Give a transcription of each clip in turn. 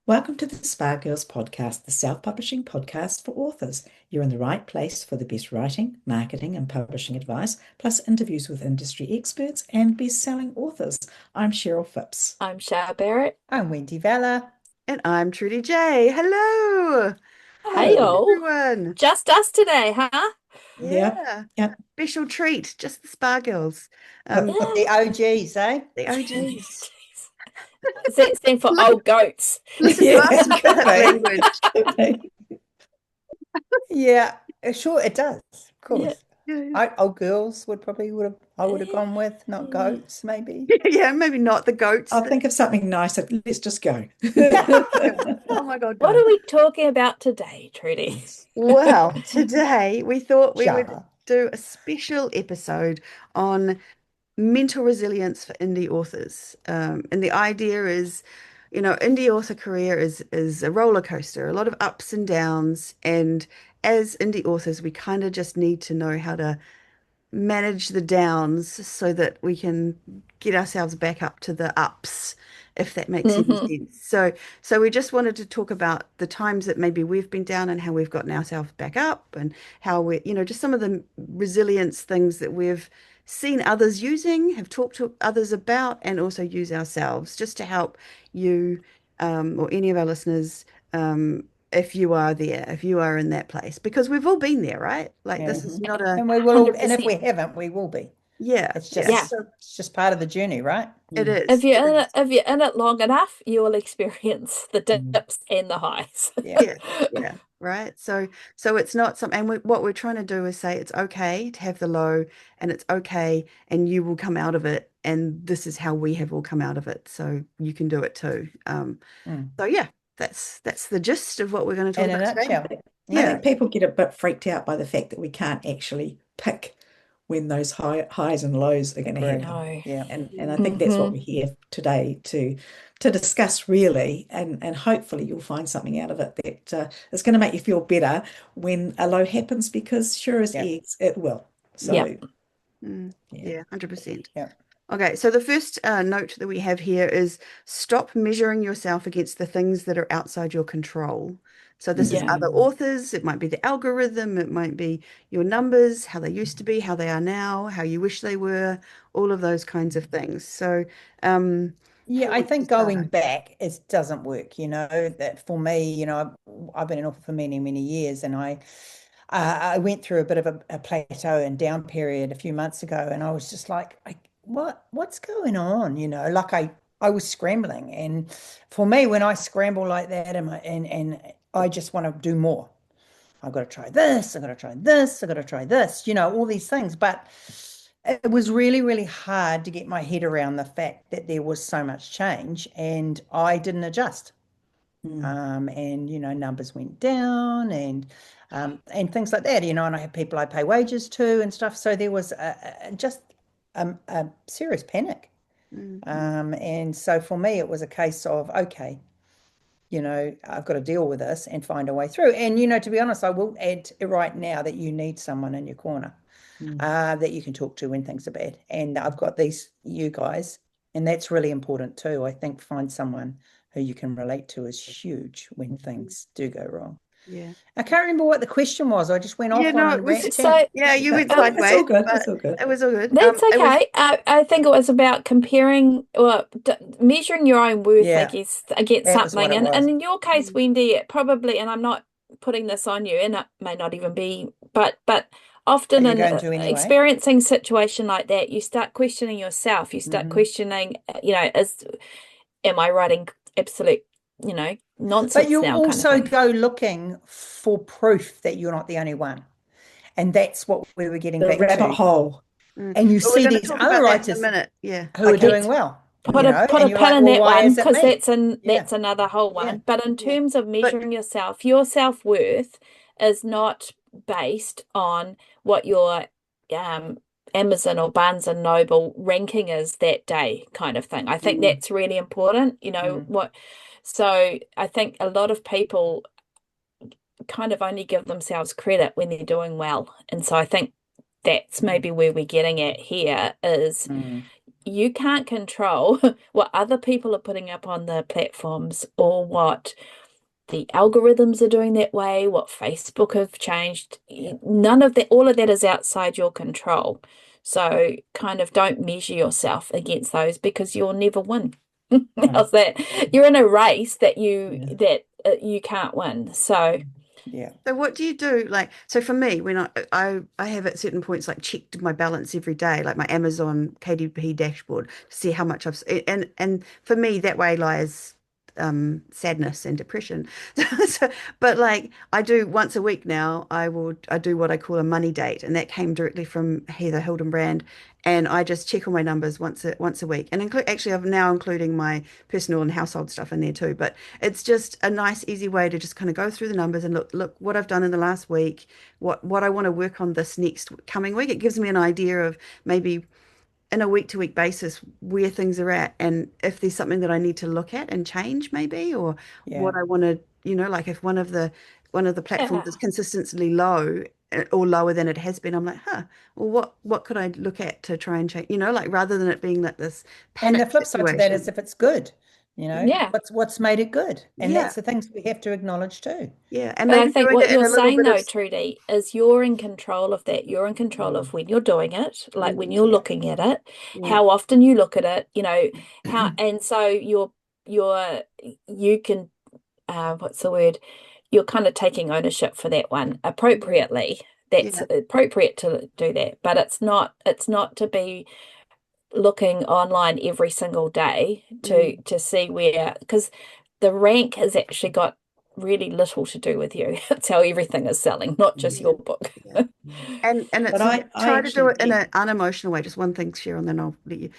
Welcome to the Spa Girls podcast, the self-publishing podcast for authors. You're in the right place for the best writing, marketing, and publishing advice, plus interviews with industry experts and best-selling authors. I'm Cheryl Phipps. I'm Shar Barrett. I'm Wendy Vella. And I'm Trudy J. Hello. Hey Hello. all, Everyone. just us today, huh? Yep, Yeah. yep. Special treat. Just the Spa Girls. But The OGs, eh? The OGs. Jeez. Does that stand for old goats? Listen to yeah, us with could that be. language. Could be. Yeah, sure it does. Of Yeah. course. Yeah. Old girls I would have gone with, not goats, maybe. Yeah, maybe not the goats. I'll think of something nicer. Let's just go. Oh my God, What guys. are we talking about today, Trudy? Well, today we thought we would Shar. do a special episode on mental resilience for indie authors. And the idea is, indie author career is a roller coaster, a lot of ups and downs. And as indie authors, we kind of just need to know how to manage the downs so that we can get ourselves back up to the ups, if that makes any hmm sense. So we just wanted to talk about the times that maybe we've been down and how we've gotten ourselves back up and how just some of the resilience things that we've seen others using, have talked to others about, and also use ourselves just to help you or any of our listeners if you are there, if you are in that place, because we've all been there, right? Like Yeah. this is not a, And we will all, and if we 100%. haven't, we will be. yeah, It's Yeah. just it's just part of the journey, right? it Mm, is. If you're in it long enough, you will experience the mm. dips and the highs. Yeah. Yeah, yeah, right. So it's not something, and what we're trying to do is say it's okay to have the low, and it's okay, and you will come out of it, and this is how we have all come out of it, so you can do it too. Mm. So yeah, that's the gist of what we're going to talk In a about today. nutshell. I Yeah, think people get a bit freaked out by the fact that we can't actually pick when those highs and lows are going to Agree. happen. No. Yeah. And I think that's what hmm we're here today to discuss really, and hopefully you'll find something out of it that is going to make you feel better when a low happens, because sure as Yeah. eggs, it will. Yep. So yeah. yeah, 100%. Yeah. Okay, so the first note that we have here is stop measuring yourself against the things that are outside your control. So this is Yeah. other Mm, authors, it might be the algorithm, it might be your numbers, how they used to be, how they are now, how you wish they were, all of those kinds of things. So Yeah, who I wants to think going start? back it doesn't work, that for me, I've been an author for many, many years, and I went through a bit of a plateau and down period a few months ago, and I was just like, what's going on? Like I was scrambling, and for me, when I scramble like that, and I just want to do more. I've got to try this, I've got to try this, I've got to try this, all these things. But it was really, really hard to get my head around the fact that there was so much change and I didn't adjust. mm, And numbers went down and things like that, and I have people I pay wages to and stuff. So there was just a serious panic. Mm, And so for me, it was a case of, okay, I've got to deal with this and find a way through. And, to be honest, I will add right now that you need someone in your corner mm. that you can talk to when things are bad. And I've got you guys, and that's really important too. I think find someone who you can relate to is huge when things do go wrong. yeah. I can't remember what the question was. I just went Yeah, off on no, a it was, rant So tangent. yeah, you went It's all sideways, good. It's but all good. it was all good. that's It was, okay. I think it was about comparing or measuring your own worth, I Yeah, guess, against that was what something. it And was. in your case, mm, Wendy, it probably, and I'm not putting this on you, and it may not even be, but Are often you in going to anyway? experiencing situation like that, you start questioning yourself. You start Hmm. questioning, am I writing absolute, But nonsense you now, kind of also thing. go looking for proof that you're not the only one. And that's what we were getting The back rabbit to. hole. And you But we're see going to these talk other about that in a writers minute. Yeah. who are Okay. doing well, Put a and you're pin like, in well, that why one is it because me? Yeah, that's another whole yeah. one. But in Yeah. terms of But measuring yourself, your self-worth is not based on what your um Amazon or Barnes and Noble ranking is that day, kind of thing. I think Mm, that's really important, Mm. what so I think a lot of people kind of only give themselves credit when they're doing well. And so I think that's Mm. maybe where we're getting at here is Mm. you can't control what other people are putting up on the platforms or what the algorithms are doing that way, what Facebook have changed. None of that, all of that is outside your control. So kind of don't measure yourself against those because you'll never win. How's that? You're in a race that you can't win. So Yeah. So what do you do? Like, so for me, when I have at certain points like checked my balance every day, like my Amazon KDP dashboard to see how much and for me that way lies sadness and depression. So, but like I do once a week now, I do what I call a money date, and that came directly from Heather Hildenbrand, and I just check all my numbers once a week, and actually I'm now including my personal and household stuff in there too. But it's just a nice, easy way to just kind of go through the numbers and look what I've done in the last week, what I want to work on this next coming week. It gives me an idea of maybe in a week to week basis where things are at and if there's something that I need to look at and change maybe or what I want to, like if one of the platforms yeah. is consistently low or lower than it has been, I'm like, well, what could I look at to try and change, like rather than it being like this And panic the flip side to that is situation. if it's good, Yeah. what's made it good. And Yeah. that's the things we have to acknowledge too. Yeah. And But I maybe think doing what it in you're a little saying bit of though, Trudy, is you're in control of that. You're in control of when you're doing it, like when you're Yeah. looking at it, yeah. how often you look at it, how, and so you can, what's the word? You're kind of taking ownership for that one appropriately. That's Yeah. appropriate to do that, but it's not to be looking online every single day to see where, because the rank has actually got really little to do with you. It's how everything is selling, not just Yeah. your book. Yeah. And But it's like I try to do actually it in get an unemotional way. Just one thing, Cheryl, and then I'll let you.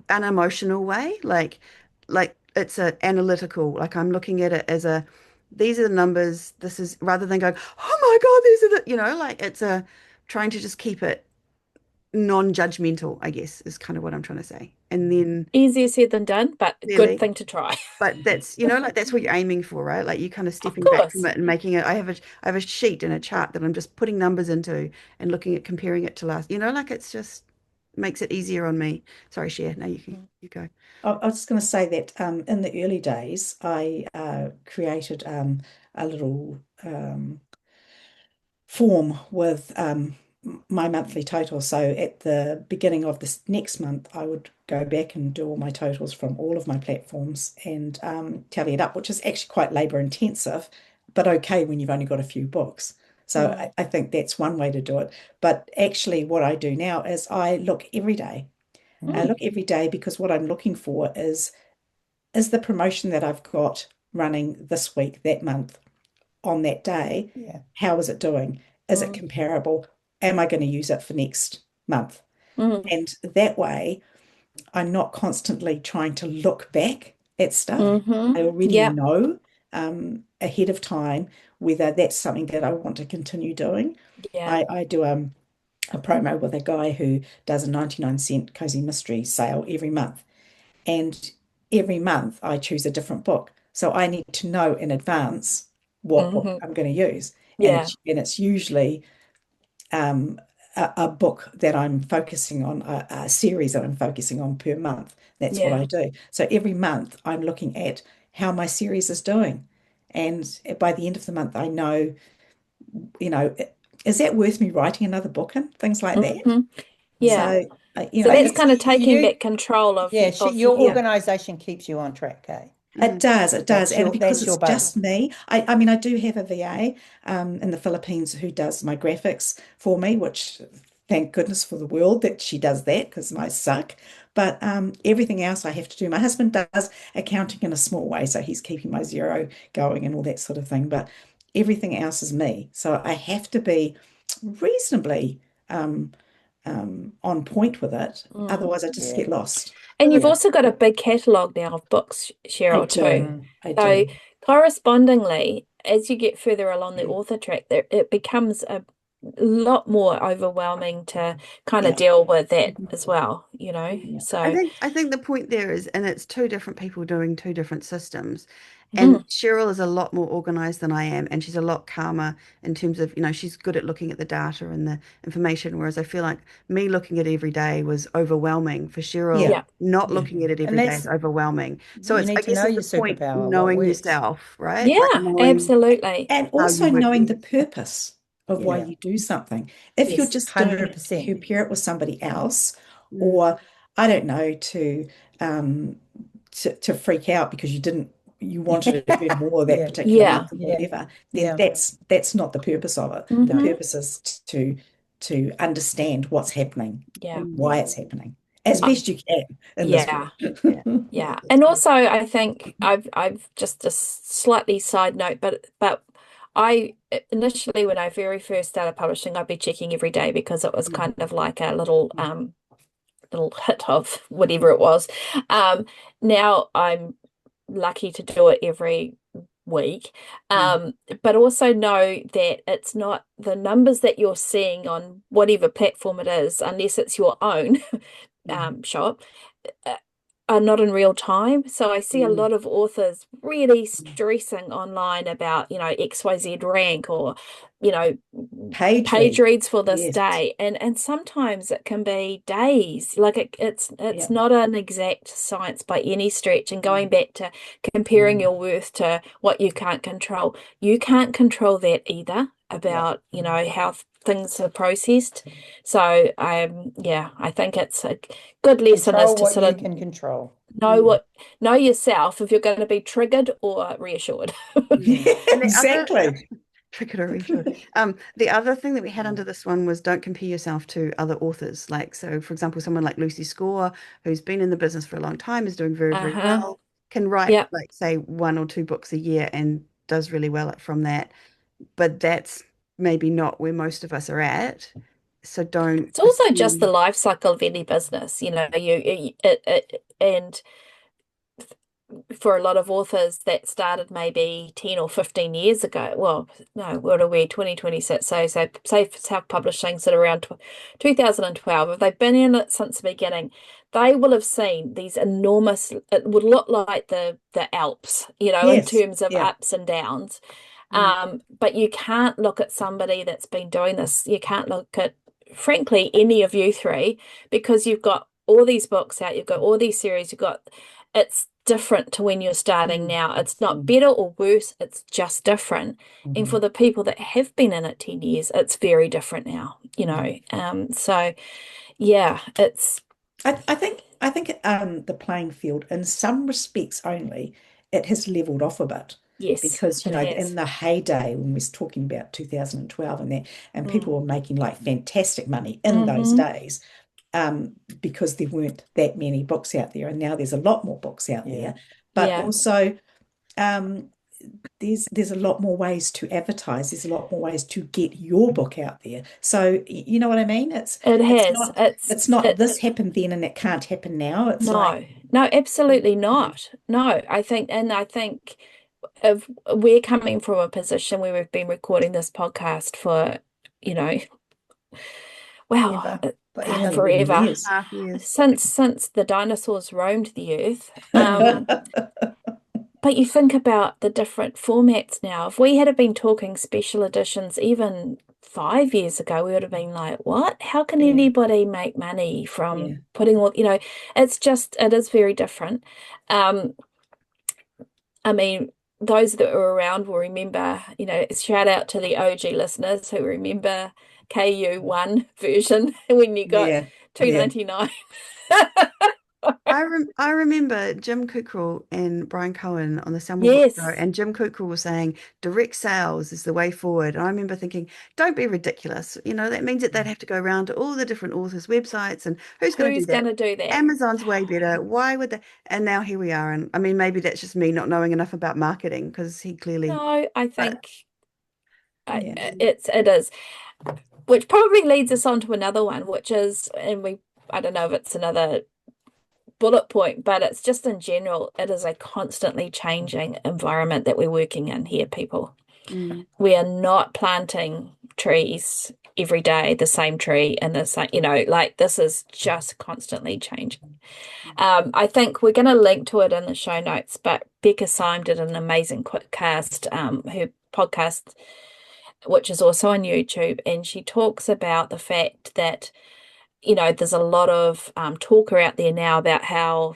Unemotional way, like it's an analytical. Like I'm looking at it as these are the numbers. This is rather than going, oh my God, these are like it's a trying to just keep it non-judgmental, I guess, is kind of what I'm trying to say. And then Easier said than done, but a good clearly. thing to try. But that's, like that's what you're aiming for, right? Like you kind of Of stepping back from course. it and making it. I have a sheet and a chart that I'm just putting numbers into and looking at comparing it to last. Like it's just makes it easier on me. Sorry, Cher. No, you go. I was just going to say that in the early days, I created a little form with my monthly total. So at the beginning of this next month, I would go back and do all my totals from all of my platforms and tally it up, which is actually quite labor intensive, but okay when you've only got a few books. So I think that's one way to do it. But actually, what I do now is I look every day. I Mm, look every day because what I'm looking for is the promotion that I've got running this week, that month, on that day, Yeah. how is it doing? Is it mm, comparable? Am I going to use it for next month? mm, And that way, I'm not constantly trying to look back at stuff. I already Yep. know ahead of time whether that's something that I want to continue doing. Yeah. I do a promo with a guy who does a 99-cent cozy mystery sale every month. And every month I choose a different book. So I need to know in advance what book hmm I'm going to use. And Yeah. it's usually um, a book that I'm focusing on, a series that I'm focusing on per month. That's what Yeah. I do. So every month I'm looking at how my series is doing. And by the end of the month, I know, you know, is that worth me writing another book in? Things like that. hmm Yeah. So, So But that's you, kind of taking you, back control yeah, of your yeah. organization keeps you on track, eh? It does, it does. And because That's it's your just base. me, I mean, I do have a VA in the Philippines who does my graphics for me, which thank goodness for the world that she does that because I suck. But everything else I have to do. My husband does accounting in a small way, so he's keeping my zero going and all that sort of thing. But everything else is me. So I have to be reasonably on point with it. Mm. Otherwise, I just Yeah. get lost. And you've Yeah. also got a big catalogue now of books, I Cheryl, too. do. I So do. correspondingly, as you get further along the author track, there it becomes a lot more overwhelming to kind of Yeah. deal with that as well, you know. Yeah. So I think the point there is, and it's two different people doing two different systems. And mhm, Cheryl is a lot more organized than I am, and she's a lot calmer in terms of, she's good at looking at the data and the information, whereas I feel like me looking at it every day was overwhelming. For Cheryl, Yeah. yeah, not Yeah. looking at it And every day is that's, overwhelming. So you it's, I need to guess know it's your the point superpower, what knowing works. yourself, right? Like yeah, knowing absolutely. And how you also work knowing the best. purpose of why Yeah. Yeah. you do something. If you're Yes, just doing it to 100%. compare it with somebody else, Mm, or I don't know, um, to freak out because you wanted to earn more that Yeah, particular Yeah. month or yeah, whatever, then yeah, that's not the purpose of it. The no, Hmm. purpose is to understand what's happening, Yeah. mm, why it's happening, as Uh, best you can in this yeah. yeah. world. Yeah. And also I think I've just a slightly side note, but I initially when I very first started publishing, I'd be checking every day because it was Mm, kind of like a little hit of whatever it was. Um, Now I'm lucky to do it every week. mm, But also know that it's not the numbers that you're seeing on whatever platform it is, unless it's your own mm, shop, uh, are not in real time. So I see a mm, lot of authors really stressing online about, XYZ rank or, you know, Page page read, reads for this yes, day. And sometimes it can be days. Like it's yeah, not an exact science by any stretch. And going mm, back to comparing mm, your worth to what you can't control, you can't control that either yeah. about, how things are processed. So yeah, I think it's a good lesson is control to what sort you of can control. mm, know yourself if you're going to be triggered or reassured. mm. Yeah, And the other exactly. trickery, sure. The other thing that we had under this one was don't compare yourself to other authors. Like, so for example, someone like Lucy Score, who's been in the business for a long time, is doing very, very Uh-huh. well, can write Yeah. like say one or two books a year and does really well from that. But that's maybe not where most of us are at. So don't It's also just the assume. life cycle of any business, and for a lot of authors that started maybe 10 or 15 years ago. Well, no, what are we, 2026? So say self-publishing sort of around 2012. If they've been in it since the beginning, they will have seen these enormous, it would look like the Alps, in Yes, terms of yeah. ups and downs. Mm, But you can't look at somebody that's been doing this. You can't look at, frankly, any of you three, because you've got all these books out, you've got all these series, it's different to when you're starting mm, now. It's not Mm, better or worse, it's just different. And for mhm, the people that have been in it 10 years, it's very different now, mm. So yeah, it's I think the playing field, in some respects only, it has leveled off a bit yes, because it in has. the heyday when we was talking about 2012 and that, and Mm. people were making like fantastic money in those Hmm. days, because there weren't that many books out there, and now there's a lot more books out Yeah. there, but Yeah, also um, there's a lot more ways to advertise. There's a lot more ways to get your book out there. So you know what I mean? It's it it's has. not it's not this happened then and it can't happen now. It's like No, absolutely not. No, I think if we're coming from a position where we've been recording this podcast for, you know, wow, Forever, forever. 100 forever, years. half years. since the dinosaurs roamed the earth. But you think about the different formats now. If we had been talking special editions even 5 years ago, we would have been like, what? How can Yeah, anybody make money from yeah. putting it is very different. Um, I mean, those that were around will remember, shout out to the OG listeners who remember KU1 version when you got Yeah, yeah. 2.99. I remember Jim Cockrell and Brian Cohen on the Selma Book Show, Yes, and Jim Cockrell was saying direct sales is the way forward. And I remember thinking, don't be ridiculous. That means that they'd have to go around to all the different authors' websites, and who's going to do who's going that? to do that? Amazon's way better. Why would they? And now here we are. And I mean, maybe that's just me not knowing enough about marketing because he clearly, No, I but think Yeah. it is, which probably leads us on to another one, which is, I don't know if it's another bullet point, but it's just in general, it is a constantly changing environment that we're working in here, people. mm, We are not planting trees every day, the same tree and the same, like this is just constantly changing. I think we're going to link to it in the show notes, but Becca Syme did an amazing quickcast, her podcast, which is also on YouTube, and she talks about the fact that there's a lot of talk out there now about how,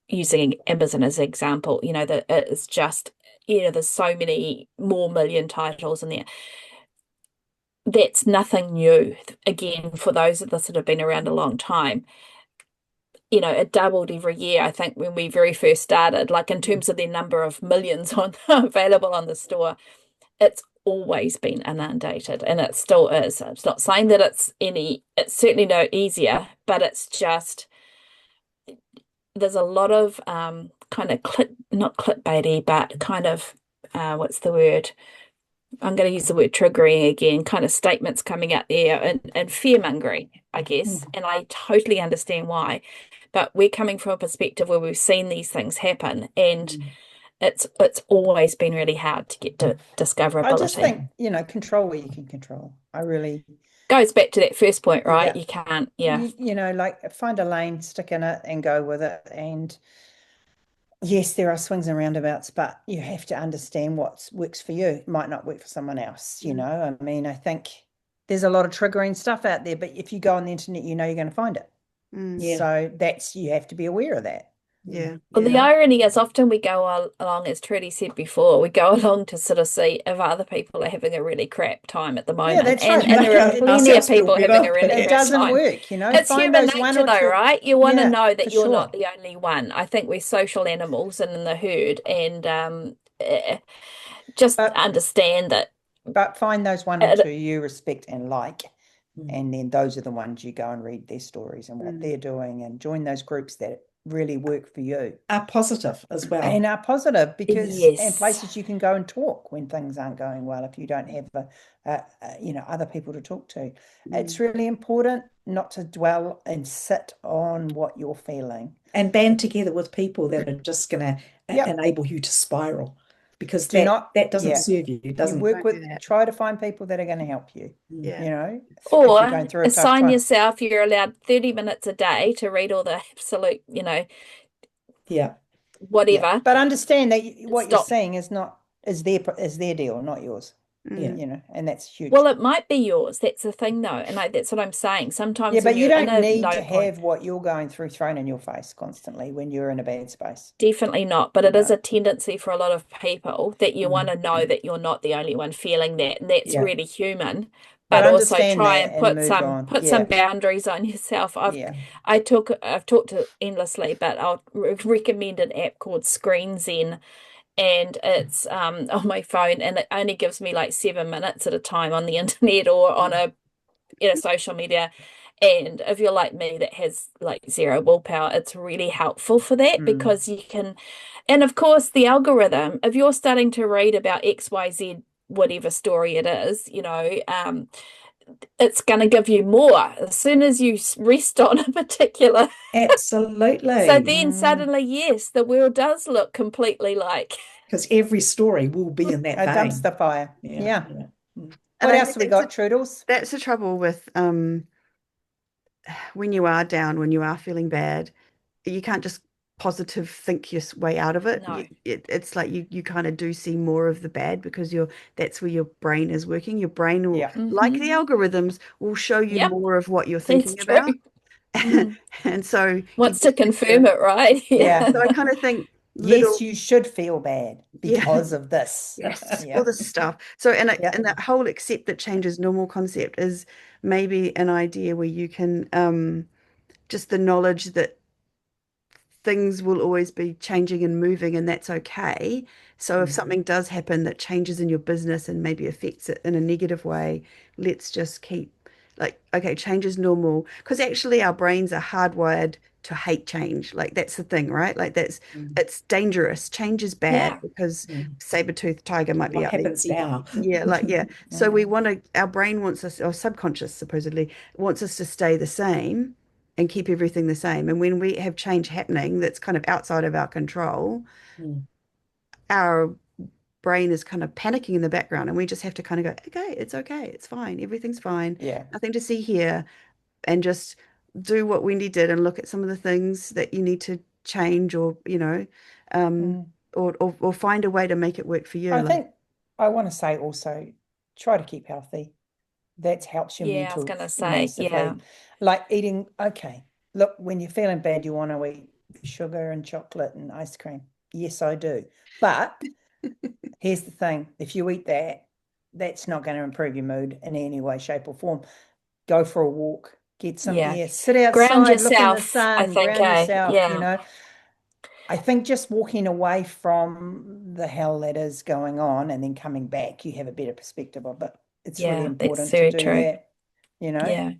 using Amazon as an example, that it's just, there's so many more million titles in there. That's nothing new. Again, for those of us that have been around a long time, it doubled every year, I think, when we very first started, like in terms of the number of millions on available on the store. It's always been inundated, and it still is. It's not saying that it's certainly no easier, but it's just there's a lot of kind of not clickbaity, but kind of what's the word? I'm going to use the word triggering again, kind of statements coming out there and fear-mongering, I guess. And I totally understand why. But we're coming from a perspective where we've seen these things happen, and it's always been really hard to get to discoverability. I just think, control where you can control. I really goes back to that first point, right? You can't, like find a lane, stick in it and go with it. And yes, there are swings and roundabouts, but you have to understand what works for you. It might not work for someone else, I mean, I think there's a lot of triggering stuff out there, but if you go on the internet, you're going to find it. So you have to be aware of that. Yeah. Well, the irony is often we go along, as Trudy said before, we go along to sort of see if other people are having a really crap time at the moment. Yeah, that's right. And there are plenty of people having a really crap time. It doesn't work, It's human nature though, right? You want to know that you're not the only one. I think we're social animals and in the herd, and just understand that. But find those one or two you respect and like. And then those are the ones you go and read their stories and what they're doing, and join those groups that really work for you. Are positive as well. And are positive because and places you can go and talk when things aren't going well if you don't have other people to talk to. It's really important not to dwell and sit on what you're feeling. And band together with people that are just going to enable you to spiral. Because that doesn't serve you. It doesn't work with. Try to find people that are going to help you. Or assign yourself. You're allowed 30 minutes a day to read all the absolute, whatever. Yeah. But understand that what you're saying is their deal, not yours. And that's huge. Well, it might be yours. That's the thing, though, and that's what I'm saying. Sometimes, but you don't need to have what you're going through thrown in your face constantly when you're in a bad space. Definitely not. But it is a tendency for a lot of people that you want to know that you're not the only one feeling that, and that's really human. But also try and put some boundaries on yourself. I've talked to endlessly, but I'll recommend an app called Screen Zen. And it's on my phone, and it only gives me like 7 minutes at a time on the internet or on a social media. And if you're like me that has like zero willpower, it's really helpful for that because you can, and of course the algorithm, if you're starting to read about XYZ, whatever story it is, it's going to give you more as soon as you rest on a particular. Absolutely. So then suddenly, yes, the world does look completely like. Because every story will be in that a vein. dumpster fire. Yeah. What else have we got, Troodles? That's the trouble with when you are down, when you are feeling bad, you can't just positive think your way out of it. No. It's like you kind of do see more of the bad because that's where your brain is working. Your brain will, like the algorithms, will show you more of what you're thinking about. And so wants to confirm it, right? So I kind of think yes, you should feel bad because of this. All this stuff. So and that whole accept that change is normal concept is maybe an idea where you can just the knowledge that things will always be changing and moving, and that's okay. So if something does happen that changes in your business and maybe affects it in a negative way, let's just keep okay, change is normal, because actually our brains are hardwired to hate change. Like that's the thing, right? Like it's dangerous. Change is bad because saber-toothed tiger might be out there. Happens now. So our brain wants us, or subconscious supposedly wants us to stay the same and keep everything the same. And when we have change happening that's kind of outside of our control, our brain is kind of panicking in the background, and we just have to kind of go, okay, it's fine, everything's fine, Yeah. nothing to see here, and just do what Wendy did and look at some of the things that you need to change, or Mm. or find a way to make it work for you. I Like, think I want to say also try to keep healthy. That helps your Yeah, I was mental gonna say, yeah, massively. Like eating, okay. Look, when you're feeling bad, you want to eat sugar and chocolate and ice cream. Yes, I do. But here's the thing, if you eat that, that's not going to improve your mood in any way, shape, or form. Go for a walk, get some yeah. air, sit Ground outside, look in the yourself, I sun, think, ground yourself, yeah, I think just walking away from the hell that is going on and then coming back, you have a better perspective of it. It's really yeah, that's important to very do true. that, you know? Yeah.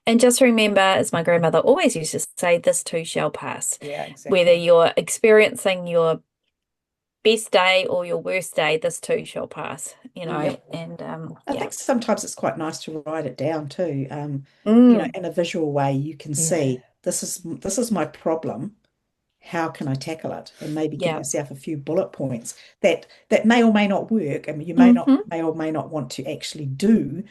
And just remember, as my grandmother always used to say, this too shall pass. Yeah, Whether exactly. you're experiencing your best day or your worst day, this too shall pass, Yeah. and I yeah. think sometimes it's quite nice to write it down too. Mm, In a visual way, you can Yeah. see this is my problem. How can I tackle it? And maybe give yeah. yourself a few bullet points that may or may not work. I mean, you Hmm. may or may not want to actually do,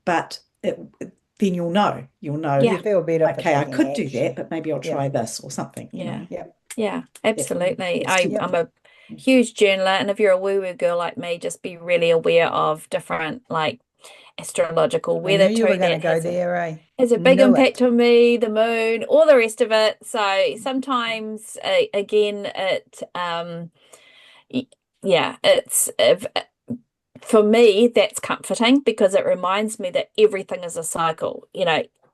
but then you'll know, You Yeah. feel better for okay, I taking could do that, action. but maybe I'll Yeah. try this or something. Yeah. Yeah. Yeah, Yeah, absolutely. it's too, Yeah. I'm a huge journaler, and if you're a woo-woo girl like me, just be really aware of different like astrological I knew weather you were too. going to That go there, eh? has a big Knew impact it. on me, the moon, all the rest of it. So sometimes, again, y- yeah, it's for me that's comforting because it reminds me that everything is a cycle.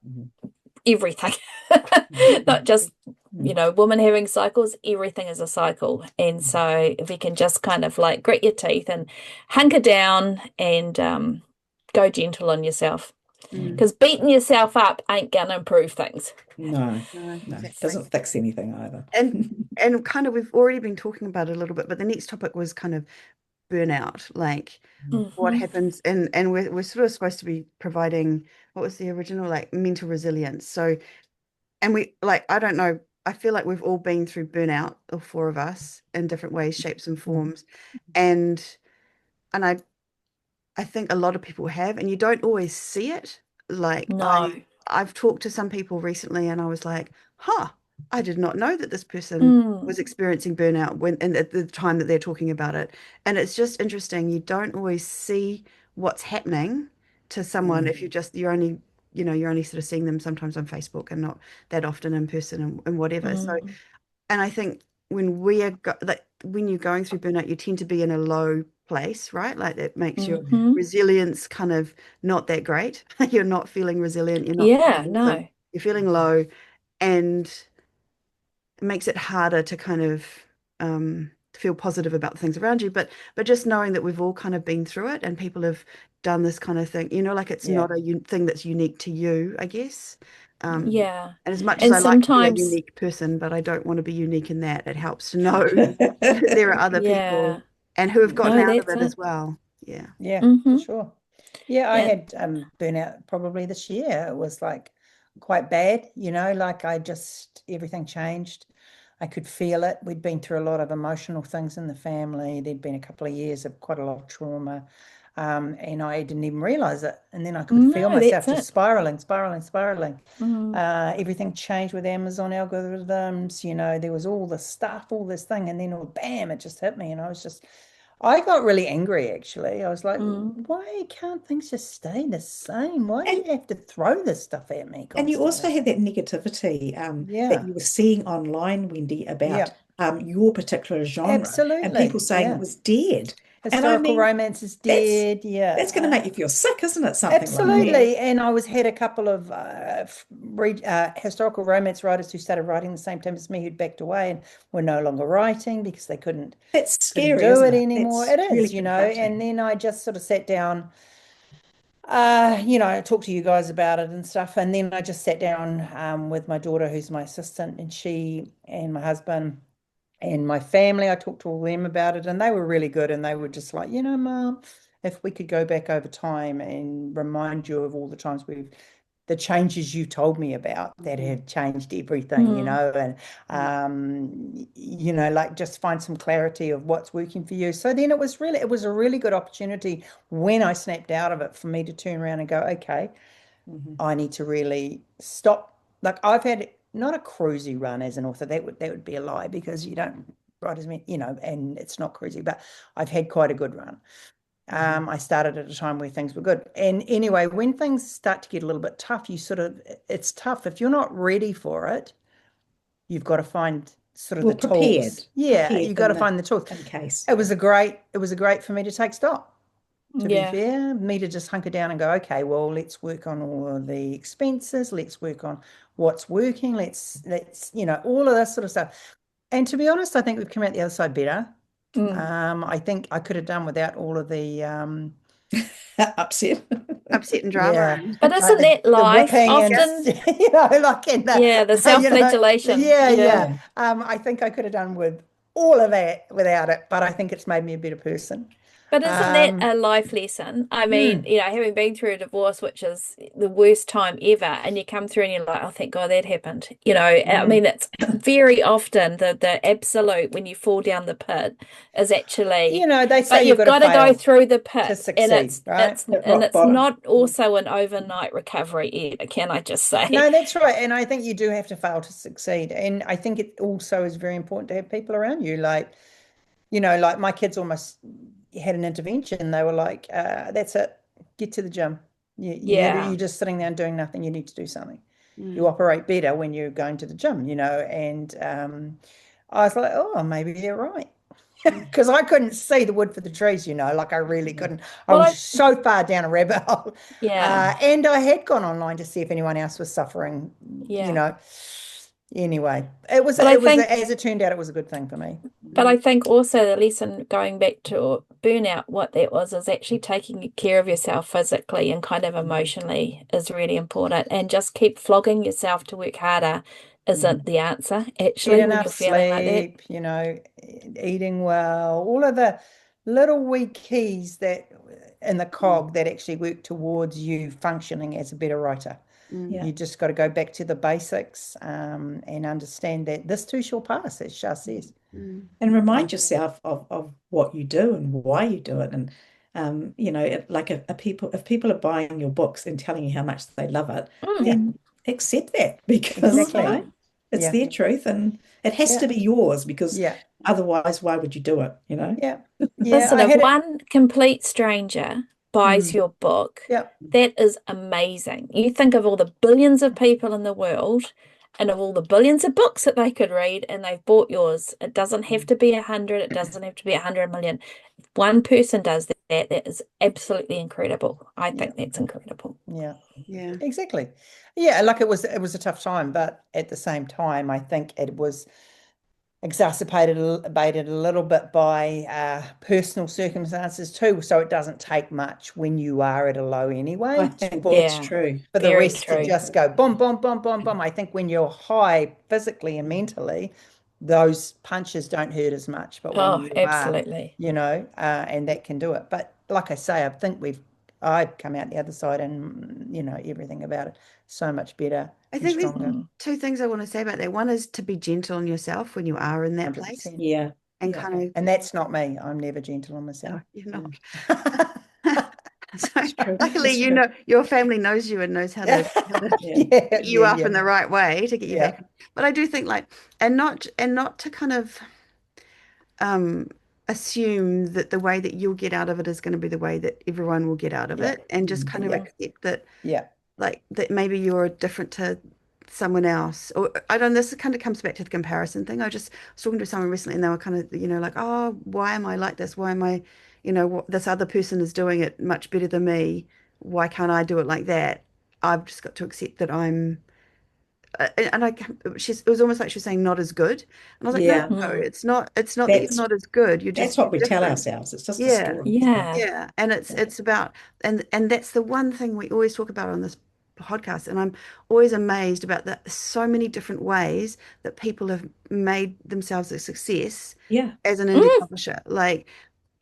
Mhm. Everything, not Mhm. just Mhm. women having cycles, everything is a cycle. And so if you can just kind of like grit your teeth and hunker down and go gentle on yourself, mm, because beating yourself up ain't gonna improve things. No, no, no, it exactly. doesn't fix anything either. And kind of we've already been talking about it a little bit, but the next topic was kind of burnout, like what Hmm. happens, and we're sort of supposed to be providing, what was the original, like mental resilience. So, and we, like, I don't know, I feel like we've all been through burnout, all four of us, in different ways, shapes and forms. And I think a lot of people have, and you don't always see it. Like No. I've talked to some people recently, and I was like, huh, I did not know that this person Mm, was experiencing burnout when and at the time that they're talking about it. And it's just interesting. You don't always see what's happening to someone Mm, if you're only sort of seeing them sometimes on Facebook and not that often in person, and whatever. So, mm, and I think like when you're going through burnout, you tend to be in a low place, right? Like that makes your hmm. resilience kind of not that great. You're not feeling resilient. You're not feeling Yeah, awesome. no. You're feeling low, and it makes it harder to kind of feel positive about the things around you. But just knowing that we've all kind of been through it, and people have done this kind of thing, like it's Yeah. not a thing that's unique to you, I guess. Um, Yeah. and as much as And I like to be a sometimes, unique person, but I don't want to be unique in that. It helps to know that there are other yeah. people and who have gotten No, out of that's it it. as well. Yeah. Yeah, for Hmm. sure. Yeah, I Yeah. had burnout probably this year. It was like quite bad, like I just everything changed. I could feel it. We'd been through a lot of emotional things in the family. There'd been a couple of years of quite a lot of trauma. And I didn't even realize it. And then I could feel No, that's myself just it. spiraling, spiraling, spiraling. Mm, Everything changed with Amazon algorithms, there was all this stuff, all this thing, and then bam, it just hit me. And I got really angry actually. I was like, mm, why can't things just stay the same? Why do And you have to throw this stuff at me And you also constantly? had that negativity that Yeah, you were seeing online, Wendy, about yeah, your particular genre, and people absolutely. saying it Yeah. was dead. And I Historical mean, romance is that's dead. that's going to Yeah. make you feel sick, isn't it? Something like that. Absolutely. And I was had a couple of historical romance writers who started writing the same time as me who'd backed away and were no longer writing because they That's couldn't scary, do isn't it it? anymore. That's It really is, and confronting. then I just sort of sat down, talked to you guys about it and stuff. And then I just sat down with my daughter, who's my assistant, and she and my husband and my family. I talked to all them about it, and they were really good. And they were just like, Mom, if we could go back over time and remind you of all the times the changes you told me about that had changed everything, you Mm. know, and you know, like just find some clarity of what's working for you. So then it was a really good opportunity when I snapped out of it for me to turn around and go, okay, I need to really stop. Like I've had not a cruisy run as an author. That would be a lie because you don't write as many, you know, and it's not cruisy, but I've had quite a good run. I started at a time where things were good. And anyway, when things start to get a little bit tough, it's tough. If you're not ready for it, you've got to find sort of Well, the tools. Yeah, prepared you've got to find the tools. in case. It was a great for me to take stock, to be Yeah. fair, me to just hunker down and go, okay, well, let's work on all of the expenses. Let's work on what's working. Let's, you know, all of that sort of stuff. And to be honest, I think we've come out the other side better. I think I could have done without all of the Upset. Upset and drama. yeah, But like isn't that the life? whipping and Often, you know, like in the yeah, the you know, self-flagellation. yeah. Yeah. I think I could have done with all of that without it, but I think it's made me a better person. But isn't that Um, a life lesson? I mean, you know, having been through a divorce, which is the worst time ever, and you come through and you're like, oh, thank God that happened. You know, I mean, it's very often the absolute when you fall down the pit is actually, you know, they but say you've you've got to got to go fail through the to pit, and succeed, right? At rock bottom. not also an overnight recovery either, can I just say? No, that's right. And I think you do have to fail to succeed. And I think it also is very important to have people around you. Like, you know, like my kids almost had an intervention. They were like, that's it, get to the gym. Yeah. You're just sitting there and doing nothing. You need to do something. You Mm. operate better when you're going to the gym, you know. And I was like, oh, maybe they're right. Because I couldn't see the wood for the trees, you know, like I really couldn't. I Well, was so far down a rabbit hole. yeah, And I had gone online to see if anyone else was suffering, you yeah. know. Anyway, But I think as it turned out, it was a good thing for me. But I think also the lesson going back to burnout, what that was is actually taking care of yourself physically and kind of emotionally is really important. And just keep flogging yourself to work harder isn't the answer, Get actually, when enough you're feeling like that. sleep, you know, eating well, all of the little wee keys that in the cog that actually work towards you functioning as a better writer. Yeah. You just got to go back to the basics and understand that this too shall pass, as Shar says. Mm. And remind yourself of what you do and why you do it. And you know, like if people are buying your books and telling you how much they love it, Mm, then accept that because you Exactly. know it's Yeah. their truth and it has to Yeah. be yours because Yeah. otherwise, why would you do it? You know? Yeah. Yeah. Listen, I if had it. one complete stranger buys your book, Yeah. that is amazing. You think of all the billions of people in the world and of all the billions of books that they could read, and they've bought yours. It doesn't have to be 100, it doesn't have to be 100 million. If one person does that, that is absolutely incredible. I think that's incredible. Yeah. Yeah. Exactly. Yeah, like it was a tough time, but at the same time, I think it was exacerbated a little bit by personal circumstances too. So it doesn't take much when you are at a low anyway I think for, that's Yeah, true. for the very rest to true. just go boom, boom, boom, boom, boom. I think when you're high physically and mentally, those punches don't hurt as much. But when Oh, you are, absolutely. you know, and that can do it. But like I say, I think I've come out the other side and, you know, everything about it so much better I and think there's stronger. two things I want to say about that. One is to be gentle on yourself when you are in that place 100%. Yeah. and Yeah. kind of, And that's not me. I'm never gentle on no, myself. you're not. Mm. So It's true. luckily, It's you true. know, your family knows you and knows how to Yeah. get you up in the right way to get you Yeah. back. But I do think like, and not to kind of um assume that the way that you'll get out of it is going to be the way that everyone will get out of Yeah. it, and just kind of Yeah. accept that Yeah. like that maybe you're different to someone else. Or I don't this kind of comes back to the comparison thing. I just was talking to someone recently and they were kind of, you know, like, oh, why am I like this? Why am I, you know, what this other person is doing it much better than me. Why can't I do it like that? I've just got to accept that I'm and it was almost like she was saying not as good. And I was like, no, Yeah. no, it's not that you're That's not as good. that's You're what we tell different. ourselves. It's just a Yeah. story, isn't it? Yeah. Yeah, and Yeah. it's about and that's the one thing we always talk about on this podcast, and I'm always amazed about that so many different ways that people have made themselves a success Yeah. as an indie publisher. Like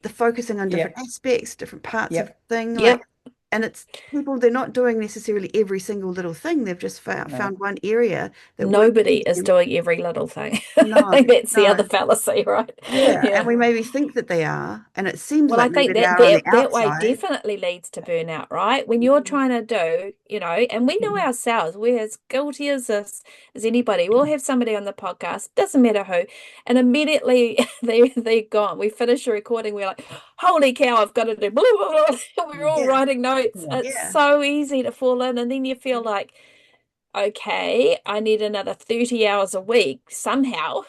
the focusing on Yeah. different aspects, different parts of Yep. the thing. Yep. Like And it's people, they're not doing necessarily every single little thing. They've just found one area that works for Nobody is them. doing every little thing. No, I think that's the no. other fallacy, right? Yeah, and Yeah. we maybe think that they are, and it seems Well, I like maybe think they that are on the that way outside. definitely leads to burnout, right? When you're trying to do, and we know ourselves, we're as guilty as this as anybody. We'll have somebody on the podcast, doesn't matter who, and immediately they're gone. We finish the recording, we're like, holy cow, I've got to do blah, blah, blah. We're all Yeah, writing notes. Yeah. It's yeah, so easy to fall in, and then you feel like, okay, I need another 30 hours a week somehow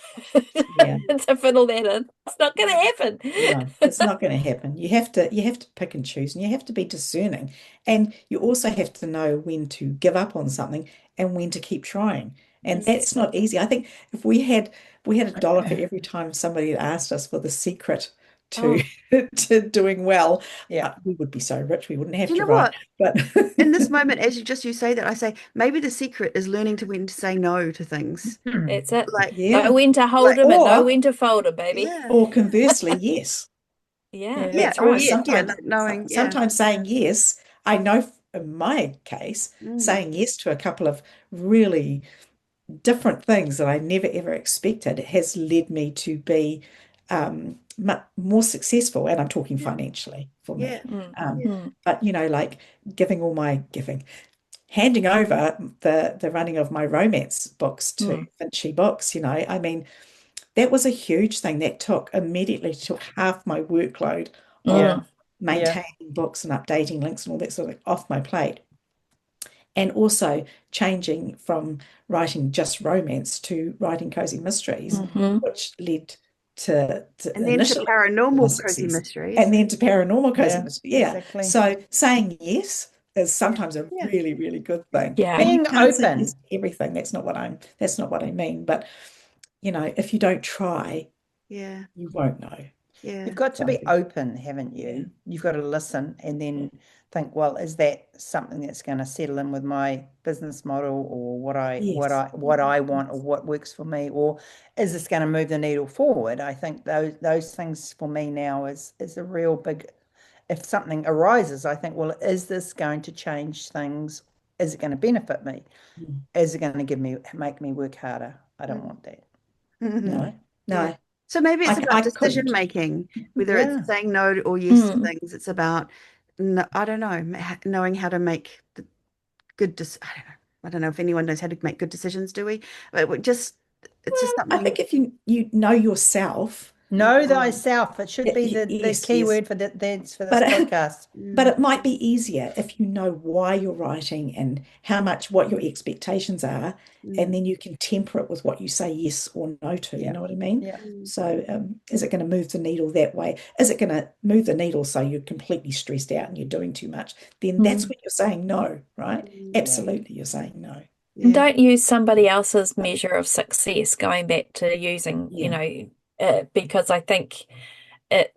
Yeah. to fiddle that in. It's not going to happen. No, it's not going to happen. You have to pick and choose, and you have to be discerning. And you also have to know when to give up on something and when to keep trying. And that's Exactly. not easy. I think if we had $1 for every time somebody had asked us for the secret to Oh, to doing well, Yeah. we would be so rich we wouldn't have Do you to know write. what? But In this moment, as you say that, I say maybe the secret is learning to when to say no to things. that's it. Like, Know yeah, when to hold like, them and know or when to fold them, baby. yeah, or conversely, yes. Yeah, Yeah. yeah, that's or right. Because yeah, yeah, sometimes like knowing, yeah. sometimes saying yes, I know in my case, Mm, saying yes to a couple of really different things that I never ever expected has led me to be more successful, and I'm talking yeah, financially for yeah, me. Mm, Um, yeah. mm, but like handing over the running of my romance books to mm, Vinci Books, I mean, that was a huge thing that immediately took half my workload of Yeah. mm, Yeah. maintaining books and updating links and all that sort of off my plate. And also changing from writing just romance to writing cozy mysteries, mm-hmm. which led to And then to initially my paranormal cozy success, mysteries. and then to paranormal cozy Yeah. mysteries. Yeah. Exactly. So saying yes is Yeah, sometimes a yeah, really, really good thing. Yeah. And you Being can't say yes open. to everything. That's not what I mean. But if you don't try, yeah, you won't know. yeah. You've got to So be open, haven't yeah. you? You've got to listen and then think, well, is that something that's going to settle in with my business model or what I what Yes. I what I want or Yes. what works for me, or is this going to move the needle forward? I think those things for me now is a real big, if something arises, I think, well, is this going to change things? Is it going to benefit me? Mm. Is it going to make me work harder? I don't Mm. want that. Mhm. No, Yeah. no, So maybe it's I about decision couldn't. making, whether it's Yeah. saying no or yes to Mm. things. It's about, no, I don't know, knowing how to make the I don't know if anyone knows how to make good decisions, do we? But it's just I something. think if you know yourself, Know Mm, thyself. It should be the yes, key yes. word for that's for this But podcast. but mm, it might be easier if you know why you're writing and what your expectations are, and mm, then you can temper it with what you say yes or no to. You Yeah. know what I mean? Yeah. mm, So, is it going to move the needle that way? Is it going to move the needle so you're completely stressed out and you're doing too much? Then that's Mm. when you're saying no, right? mm, Yeah. Absolutely, you're saying no. And yeah. don't use somebody else's measure of success, going back to using, Yeah. because I think that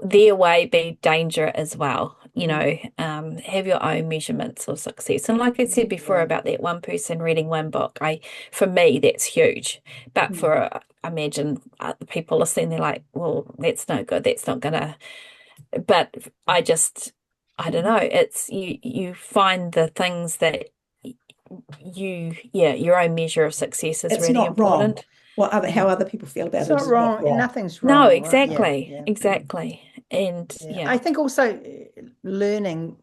their way be danger as well. Mm, Have your own measurements of success. And like I said before Yeah. about that one person reading one book, for me that's huge. But Mm. imagine other people listening, they're like, well, that's no good. That's not gonna. But I don't know. It's you find the things that your own measure of success is It's really not wrong. important. How other people feel about It's it not is not wrong. wrong. Nothing's No, wrong, right? Yeah. exactly, Yeah. exactly. And Yeah. yeah, I think also learning,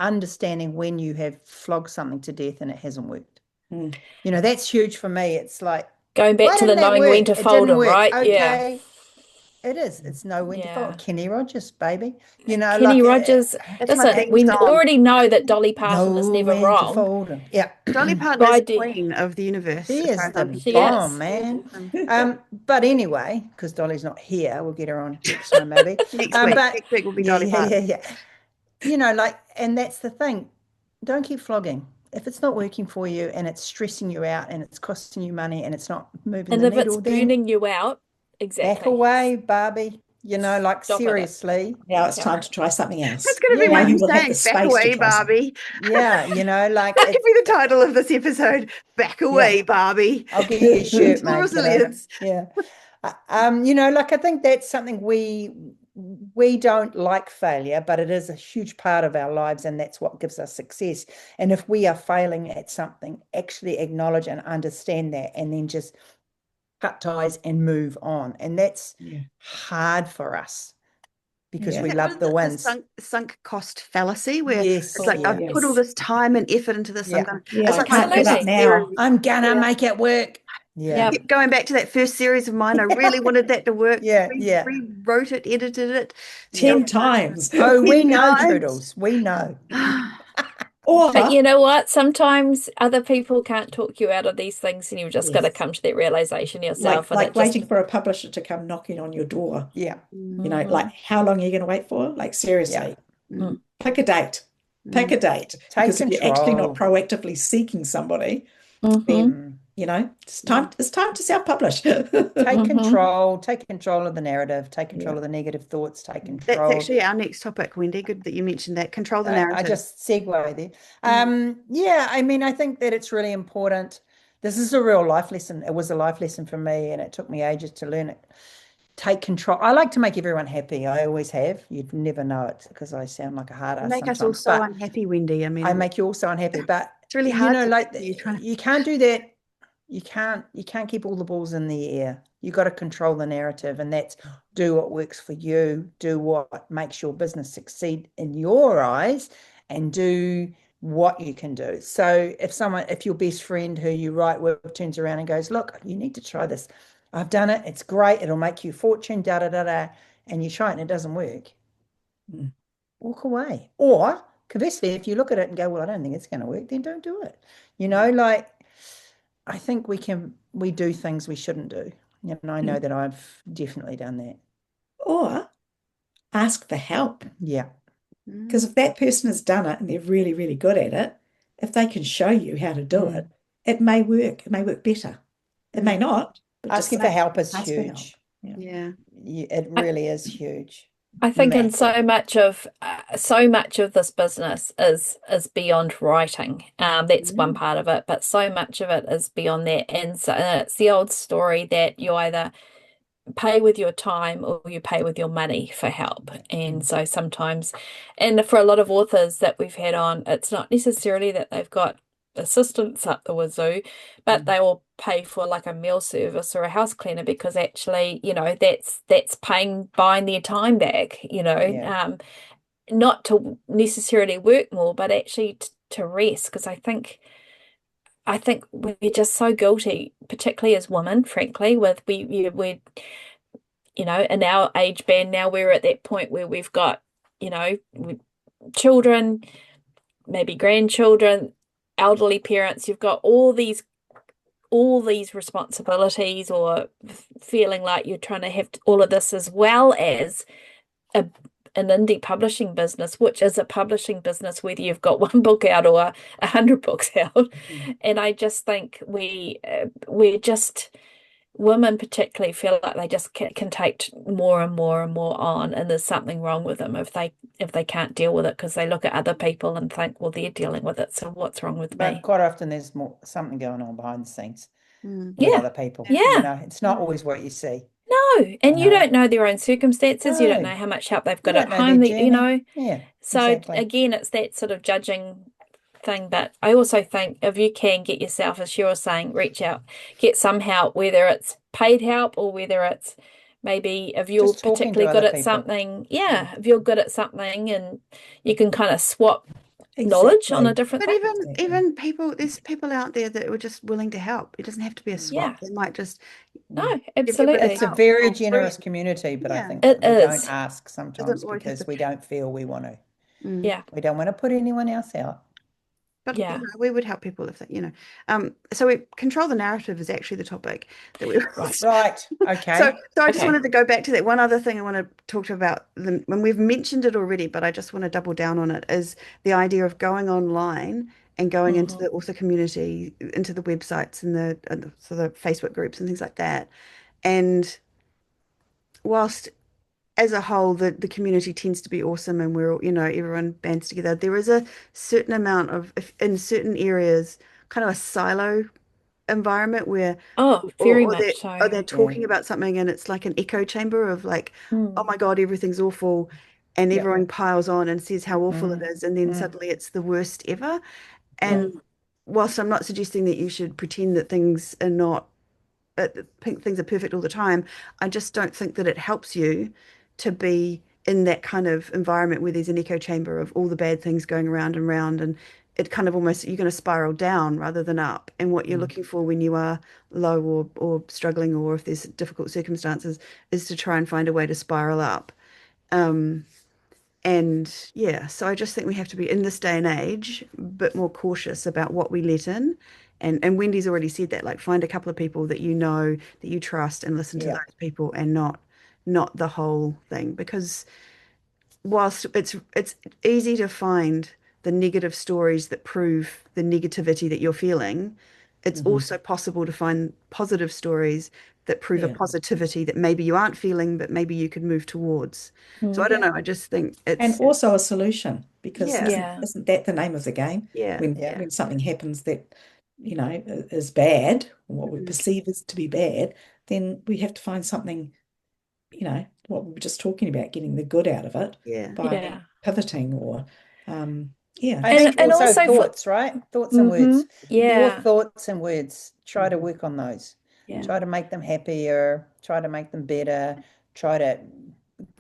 understanding when you have flogged something to death and it hasn't worked. Mm. That's huge for me. It's like, going back why to the didn't that knowing when work? to It fold didn't them, work. right? Yeah. Okay. It is. It's know when to Yeah. fold. Kenny Rogers, baby. Kenny Rogers, That's my listen, theme we song. already know that Dolly Parton is know never when to wrong. fold them. Yeah. Dolly Parton is By the de queen of the universe, She as far is as I'm the she concerned. bomb, is. man. Um, But anyway, because Dolly's not here, we'll get her on next time maybe. next week. But Next week will be yeah, Dolly yeah, yeah, Parton. yeah. And that's the thing. Don't keep flogging. If it's not working for you and it's stressing you out and it's costing you money and it's not moving And the if it's needle, then burning you out, back exactly. away, Barbie. Stop it. Seriously. Now it's Yeah. time to try something That's else. going to be Yeah. Now Wendy you will have the saying, "Back space to away, try something. Barbie." Yeah, That could be the title of this episode. Back yeah, away, Barbie. I'll get you a shirt, Mental mate. resilience. Yeah. I think that's something we we don't like failure, but it is a huge part of our lives, and that's what gives us success. And if we are failing at something, actually acknowledge and understand that, and then just cut ties and move on. And that's hard for us because Yeah. we Is that love the wins. sunk cost fallacy, where Yes, it's like I've put all this time and effort into this. Yeah. Yeah, it's I like my can't give up first now. series. I'm gonna Yeah. make it work. Yeah. Yeah. Going back to that first series of mine, I really wanted that to work. Yeah, We yeah. rewrote it, edited it. 10 times. Oh, we 10 know, times. Toodles. We know. Or But you know what? Sometimes other people can't talk you out of these things, and you've just got to yes, come to that realization yourself. And like it just, waiting for a publisher to come knocking on your door. Yeah. You know, like how long are you going to wait for? Like seriously, Mm. pick a date. Pick a date. Take Because if you're actually not control. proactively seeking somebody, Mhm. then you know it's time to self-publish. Take Mhm. control. Take control of the narrative. Take control of the negative thoughts. Take That's control. actually our next topic, Wendy. Good that you mentioned that. Control the I narrative. just segue there. Yeah, I mean, I think that it's really important. This is a real life lesson. It was a life lesson for me, and it took me ages to learn it. Take control. I like to make everyone happy. I always have. You'd never know it because I sound like a hard You ass make us all sometimes. so But unhappy, Wendy. I mean, I make you all so unhappy. But it's really you hard know, to like you trying to. you can't do that. You can't keep all the balls in the air. You got to control the narrative, and that's do what works for you, do what makes your business succeed in your eyes, and do what you can do. So if your best friend who you write with turns around and goes, look, you need to try this. I've done it. It's great. It'll make you a fortune, da da da da. And you try it and it doesn't work. Walk away. Or conversely, if you look at it and go, well, I don't think it's going to work, then don't do it. You know, like I think we do things we shouldn't do. And I know that I've definitely done that. Or ask for help. Yeah. Because if that person has done it and they're really, really good at it, if they can show you how to do it, it may work. It may work better. It may not, but just Asking for help is ask for help. huge. Yeah. It really is huge. I think in Massive. so much of this business is beyond writing. That's one part of it, but so much of it is beyond that. And so it's the old story that you either pay with your time or you pay with your money for help. And so sometimes, and for a lot of authors that we've had on, it's not necessarily that they've got assistants up the wazoo, but they will pay for like a meal service or a house cleaner because actually, you know, that's buying their time back, you know, not to necessarily work more, but actually to rest. Because I think we're just so guilty, particularly as women, frankly, with we you know, in our age band now we're at that point where we've got, you know, children, maybe grandchildren, elderly parents, you've got all these responsibilities or feeling like you're trying to have all of this as well as an indie publishing business, which is a publishing business, whether you've got one book out or 100 books out. And I just think we're just women particularly feel like they just can take more and more and more on, and there's something wrong with them if they can't deal with it because they look at other people and think, well, they're dealing with it, so what's wrong with But me? quite often there's something going on behind the scenes with Yeah. other people. Yeah. You know, it's not always what you see. No, and you No. don't know their own circumstances. You don't No. know how much help they've You got at don't know home, their you know. journey. Yeah, So exactly. again, it's that sort of judging thing. But I also think if you can get yourself, as Cheryl was saying, reach out, get some help, whether it's paid help or whether it's maybe if you're Just talking to particularly good other at people. something, if you're good at something and you can kind of swap knowledge on a different But thing. even people, there's people out there that are just willing to help. It doesn't have to be a swap. Yeah. They might just No, give you a bit of absolutely. It's a help very for free. generous community, but I Yeah. think It that we is. don't ask sometimes Doesn't always have because to. we don't feel we want to. Yeah. We don't want to put anyone else out. But Yeah. you know, we would help people if they, you know. So we control the narrative is actually the topic that we Right. Okay. So I just Okay. wanted to go back to that one other thing I want to talk about when we've mentioned it already, but I just want to double down on it, is the idea of going online and going into the author community, into the websites and so the Facebook groups and things like that. And whilst as a whole, the community tends to be awesome and we're all, you know, everyone bands together, there is a certain amount of, in certain areas, kind of a silo environment where Oh, very much or they're so. talking about something and it's like an echo chamber of like, oh Mm, my God, everything's awful, and Yep. everyone piles on and says how awful it Mm, is, and then mm, suddenly it's the worst ever. And mm, whilst I'm not suggesting that you should pretend that things are not things are perfect all the time, I just don't think that it helps you to be in that kind of environment where there's an echo chamber of all the bad things going around and round, and it kind of almost you're going to spiral down rather than up. And what you're Mm. looking for when you are low or struggling, or if there's difficult circumstances, is to try and find a way to spiral up. Um, and yeah, so I just think we have to be in this day and age a bit more cautious about what we let in. And Wendy's already said that, like find a couple of people that you know that you trust and listen to yeah. those people and not the whole thing. Because whilst it's easy to find the negative stories that prove the negativity that you're feeling, it's Mhm. also possible to find positive stories that prove a Yeah. positivity that maybe you aren't feeling, but maybe you could move towards. So I mm, don't Yeah. know. I just think And it's, also a solution, because yeah, yeah, isn't that the name of the game? yeah, When Yeah. when something happens that, is bad, what we mm, perceive as to be bad, then we have to find something, what we were just talking about, getting the good out of it yeah, by yeah. pivoting or yeah. I think And also also for thoughts, right? Thoughts and words. Your yeah, thoughts and words. Try to Mhm. work on those. yeah. Try to make them happier. Try to make them better. Try to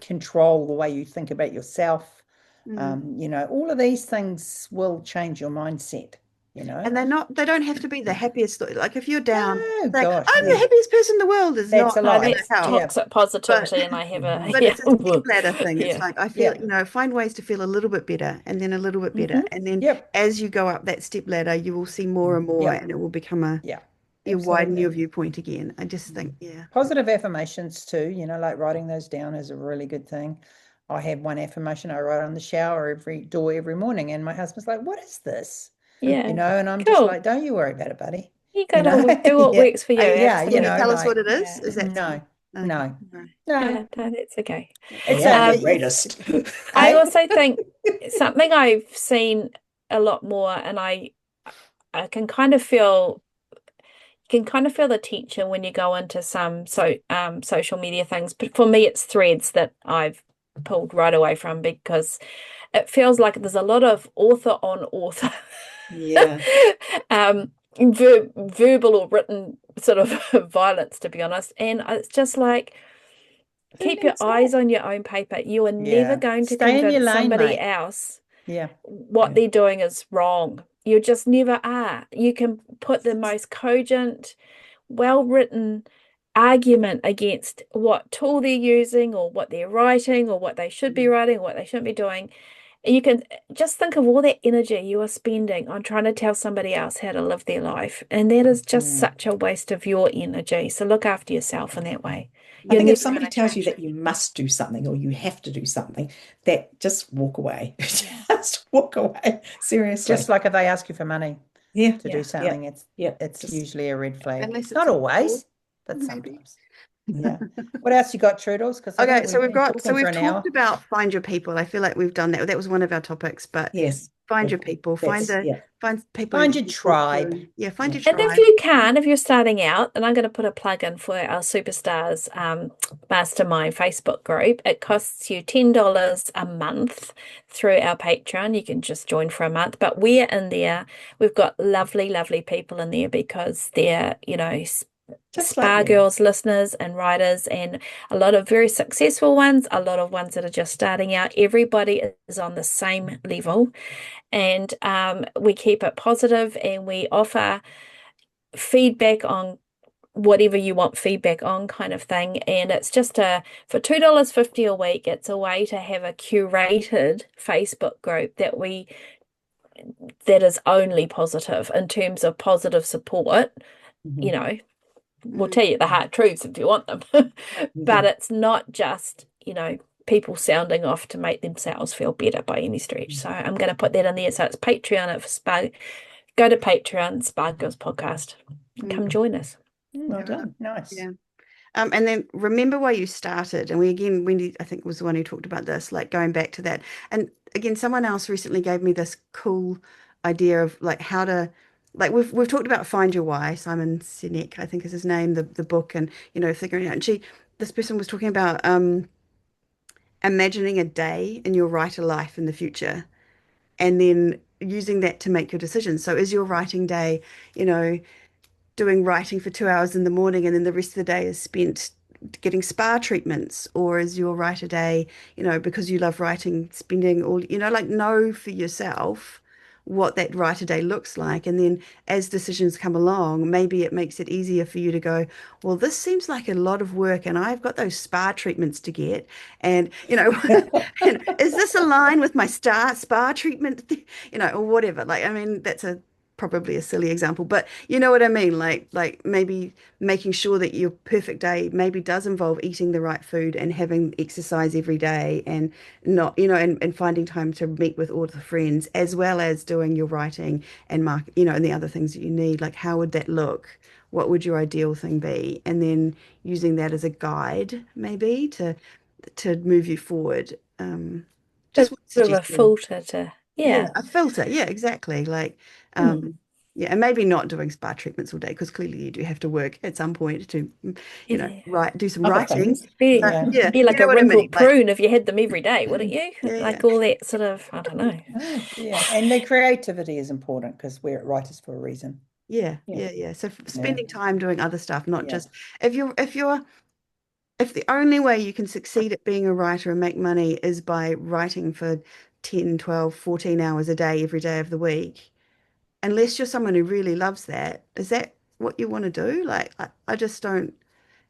control the way you think about yourself. mm. All of these things will change your mindset, you know. And they don't have to be the happiest. Like if you're down, No, like gosh, I'm the no. happiest person in the world is That's not a No, lie. going to that's help. Yeah. toxic But positivity, and I have a Mhm. but yeah. it's a step ladder thing. It's Yeah. like I feel, Yeah. find ways to feel a little bit better and then a little bit better. hmm And then Yep. as you go up that step ladder, you will see more and more Yep. and it will become Yeah. you widen your Absolutely. viewpoint again. I just think, Mhm. yeah. Positive affirmations too, like writing those down is a really good thing. I have one affirmation I write on the shower every door every morning, and my husband's like, "What is this?" Yeah. And I'm just Cool. like, "Don't you worry about it, buddy." You You gotta know, do what yeah, works for you. yeah, Can you tell us what Absolutely. it is? Yeah. Is that no, okay? no, All right. no. Yeah, no, that's okay. It's We are the a, greatest. I eh? also think something I've seen a lot more, and I can kind of feel the tension when you go into some social media things. But for me, it's threads that I've pulled right away from, because it feels like there's a lot of author on author, Yeah. verbal or written sort of violence, to be honest. And it's just like, Who keep your needs eyes that? on your own paper. You are never Yeah, going to stay in your convince lane, somebody mate. else Yeah, what Yeah. they're doing is wrong. You just never are. You can put the most cogent, well-written argument against what tool they're using or what they're writing or what they should be writing or what they shouldn't be doing. You can just think of all that energy you are spending on trying to tell somebody else how to live their life. And that is just Mm. such a waste of your energy. So look after yourself in that way. I You're think if never going somebody to tells you change. that you must do something or you have to do something, that just walk away. Yeah. Just walk away. Seriously. Just like if they ask you for money Yeah. to do Yeah. Yeah. something, it's Yeah. it's Just usually a red flag. Unless it's Not a war, always, but maybe. sometimes. Yeah. What else you got, Trudels? Because I Okay, think so we've been talking for we've an talked hour. about find your people. I feel like we've done that. That was one of our topics, but yes. find Yeah. your people, That's yeah. find people Find that you your can talk tribe. to. Yeah, find Yeah. your And if tribe. you can, if you're starting out, and I'm going to put a plug in for our Superstars Mastermind Facebook group, it costs you $10 a month through our Patreon. You can just join for a month, but we're in there. We've got lovely, lovely people in there because they're, Just like Spa me. Girls listeners and writers, and a lot of very successful ones, a lot of ones that are just starting out. Everybody is on the same level, and we keep it positive, and we offer feedback on whatever you want feedback on, kind of thing. And it's just for $2.50 a week, it's a way to have a curated Facebook group that is only positive in terms of positive support. You Mhm. know, we'll Mm, tell you the hard truths if you want them, but Mhm. it's not just, people sounding off to make themselves feel better by any stretch. So I'm going to put that in there. So it's Patreon for Spa. Go to Patreon, Spa Girls Podcast. Come mm, join us. Well done. Nice. yeah. And then remember why you started. And Wendy, I think, was the one who talked about this, like going back to that. And again, someone else recently gave me this cool idea of like how to like we've talked about Find Your Why, Simon Sinek, I think is his name, the book, and figuring out. And this person was talking about imagining a day in your writer life in the future, and then using that to make your decisions. So is your writing day, you know, doing writing for 2 hours in the morning and then the rest of the day is spent getting spa treatments? Or is your writer day, because you love writing, spending all, like know for yourself what that writer day looks like. And then as decisions come along, maybe it makes it easier for you to go, well, this seems like a lot of work and I've got those spa treatments to get. And, is this align with my spa treatment, or whatever? Like, I mean, that's probably a silly example, but you know what I mean? Like maybe making sure that your perfect day maybe does involve eating the right food and having exercise every day and not, and finding time to meet with all the friends as well as doing your writing and and the other things that you need. Like, how would that look? What would your ideal thing be? And then using that as a guide maybe to move you forward. Just Sort of a suggesting. filter to, Yeah, a filter. Yeah, exactly. Like, Hmm. yeah, and maybe not doing spa treatments all day because clearly you do have to work at some point to, Yeah. do some Other writing. things. Be, But Yeah. yeah, be like you know a what I mean? wrinkled Like, prune if you had them every day, wouldn't you? yeah, Like all that sort of, I don't know. Oh, yeah. And the creativity is important because we're writers for a reason. yeah, Yeah. yeah, yeah. So Yeah. spending time doing other stuff, not Yeah. just if the only way you can succeed at being a writer and make money is by writing for 10, 12, 14 hours a day every day of the week, unless you're someone who really loves that, is that what you want to do? Like, I just don't.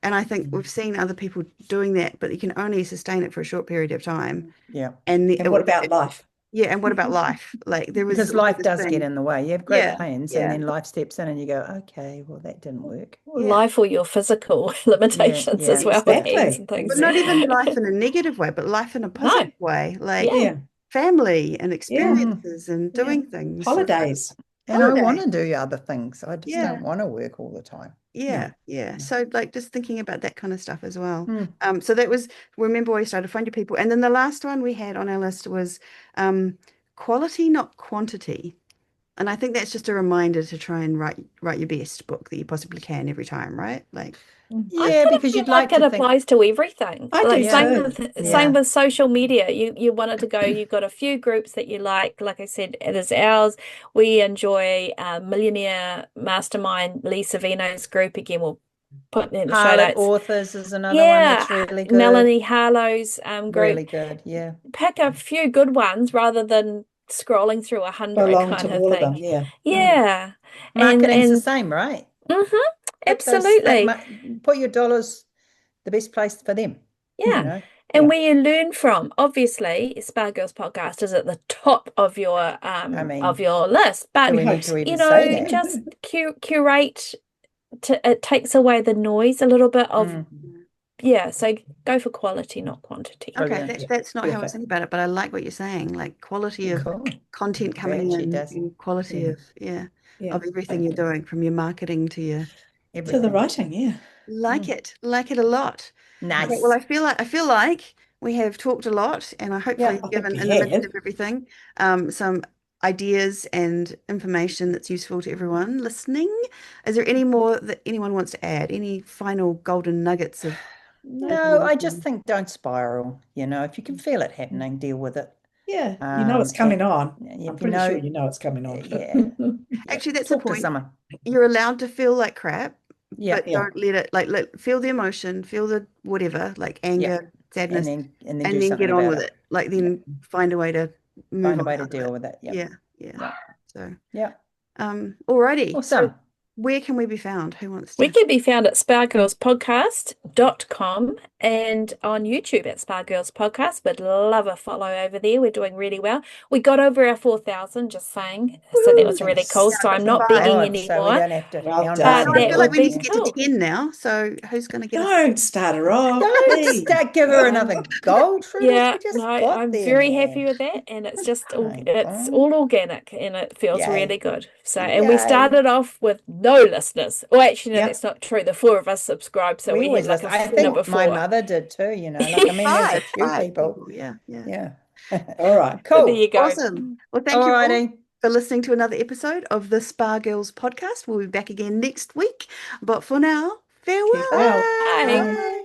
And I think we've seen other people doing that, but you can only sustain it for a short period of time. Yeah. And And what about life? yeah, and what about life? Like there was Because also life this does get thing. in the way. You have great Yeah, plans and yeah, then life steps in and you go, okay, well, that didn't work. yeah. Life or your physical limitations as yeah, well, yeah. hands Exactly. and things. But not Exactly. even life in a negative way, but life in a No, positive way, like yeah. Yeah. family and Yeah. Mm. experiences and Yeah. doing things. So, Holidays. And I want holiday. to do other things. I just Yeah. don't want to work all the time. Yeah, yeah. So like just thinking about that kind of stuff as well. Mm. So that was, remember we started Find Your People. And then the last one we had on our list was quality, not quantity. And I think that's just a reminder to try and write your best book that you possibly can every time, right? Like, I Yeah, kind of because feel you'd like like it to think, applies to everything. I Like do yeah, too. same yeah, with social media. You wanted to go, you've got a few groups that you like I said, it is ours. We enjoy Millionaire Mastermind, Lee Savino's group. Again, we'll put it in the show Harlot notes. Authors is another one that's Yeah, really good. Melanie Harlow's Really group. good. Yeah. Pick a few good ones rather than scrolling through 100 Belong kind to of all of them. thing. Yeah. Mm. Yeah. And Marketing's the same, right? mhm, Pick those that absolutely. put your dollars the best place for them, Yeah. you know? And Yeah. where you learn from, obviously, Spa Girls podcast is at the top of I mean, your list. do But we We hope need to so. even say just that? curate it takes away the noise a little bit of Mm, yeah, so go for quality, not quantity. okay, brilliant. that's not how I was Perfect. thinking about it, but I like what you're saying, like quality of Cool. content coming Glad she in does. and quality Yeah, of, yeah, Yeah. of everything you're doing from your marketing to your, To the everything. writing. Yeah. Mm. like it a lot. Okay, well, Nice. I feel like we have talked a lot, and I Yeah. hopefully I think given we in the midst have. of everything, some ideas and information that's useful to everyone listening. Is there any more that anyone wants to add? Any final golden nuggets of No, I just information? think don't spiral. If you can feel it happening, deal with it. Yeah. You know it's coming And on. I'm if you pretty sure know, you know it's coming on. yeah, yeah, Actually, that's the talk to point. someone. You're allowed to feel like crap, Yeah, but Yeah. don't let it feel the emotion, feel the whatever, like yeah, anger, sadness, and then and do then something get on about with it. it. Like Yeah, then find a way to move find a on way out to of deal it. with it. Yep, Yeah, yeah. yeah, So, yeah. alrighty. So Awesome. where can we be found? Who wants We to? can be found at spargirlspodcast.com and on YouTube at Spa Girls Podcast. We'd love a follow over there. We're doing really well. We got over our 4,000, just saying. So that was really cool. Nice. So I'm Thank not begging God. So we anymore, don't have to Well hound us but done. No, I that feel like would anymore. we need be to get to cool. 10 now. So who's going to get us? Don't start her off. Don't Hey. give her Go on. another goal, Trudy. Yeah, She just no, got I'm there, very happy man. with that, and it's just Hang it's on. all organic, and it feels Yay. really good. So, and we Yay. started off with no listeners. Well, actually, no, Yeah. that's not true. The four of us subscribed, so We we had always like listen. I number think my 4. mother did too, Like, I mean, there's a few Five people. people. Yeah, yeah. Yeah. All right. So there Cool. you go. Awesome. Well, thank All you all. righty. for listening to another episode of the Spa Girls podcast. We'll be back again next week. But for now, farewell. Keep well. Bye. Bye.